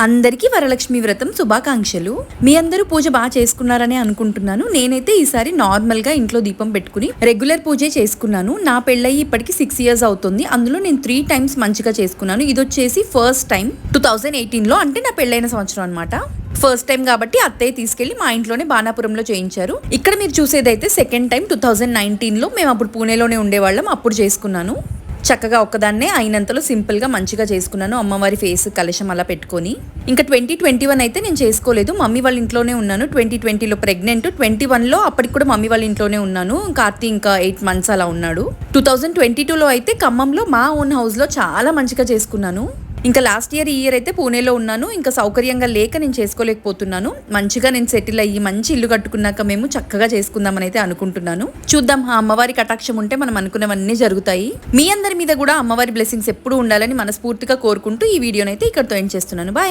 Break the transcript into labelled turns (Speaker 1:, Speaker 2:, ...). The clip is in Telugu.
Speaker 1: అందరికీ వరలక్ష్మి వ్రతం శుభాకాంక్షలు. మీ అందరూ పూజ బాగా చేసుకున్నారని అనుకుంటున్నాను. నేనైతే ఈసారి నార్మల్ గా ఇంట్లో దీపం పెట్టుకుని రెగ్యులర్ పూజే చేసుకున్నాను. నా పెళ్ళయి ఇప్పటికి 6 years అవుతుంది. అందులో నేను 3 times మంచిగా చేసుకున్నాను. ఇది వచ్చేసి ఫస్ట్ టైం 2018లో, అంటే నా పెళ్ళైన సంవత్సరం అనమాట. ఫస్ట్ టైం కాబట్టి అత్తయ్య తీసుకెళ్లి మా ఇంట్లోనే బాణాపురంలో చేయించారు. ఇక్కడ మీరు చూసేదైతే సెకండ్ టైం 2019లో. మేము అప్పుడు పూణేలోనే ఉండేవాళ్ళం, అప్పుడు చేసుకున్నాను. చక్కగా ఒక్కదాన్నే అయినంతలో సింపుల్ గా మంచిగా చేసుకున్నాను. అమ్మవారి ఫేస్ కలశం అలా పెట్టుకొని. ఇంకా 2021 అయితే నేను చేసుకోలేదు, మమ్మీ వాళ్ళ ఇంట్లోనే ఉన్నాను. 2020లో ప్రెగ్నెంట్, 21లో అప్పటికి కూడా మమ్మీ వాళ్ళ ఇంట్లోనే ఉన్నాను. కార్తీ ఇంకా 8 months అలా ఉన్నాడు. 2022లో అయితే ఖమ్మంలో మా ఓన్ హౌస్ లో చాలా మంచిగా చేసుకున్నాను. ఇంకా లాస్ట్ ఇయర్, ఈ ఇయర్ అయితే పూణేలో ఉన్నాను. ఇంకా సౌకర్యంగా లేక నేను చేసుకోలేకపోతున్నాను. మంచిగా నేను సెటిల్ అయ్యి మంచి ఇల్లు కట్టుకున్నాక మేము చక్కగా చేసుకుందామని అయితే అనుకుంటున్నాను. చూద్దాం, ఆ అమ్మవారి కటాక్షం ఉంటే మనం అనుకున్నవన్నీ జరుగుతాయి. మీ అందరి మీద కూడా అమ్మవారి బ్లెస్సింగ్స్ ఎప్పుడు ఉండాలని మనస్ఫూర్తిగా కోరుకుంటూ ఈ వీడియోనైతే ఇక్కడితో ఎండ్ చేస్తున్నాను. బాయ్.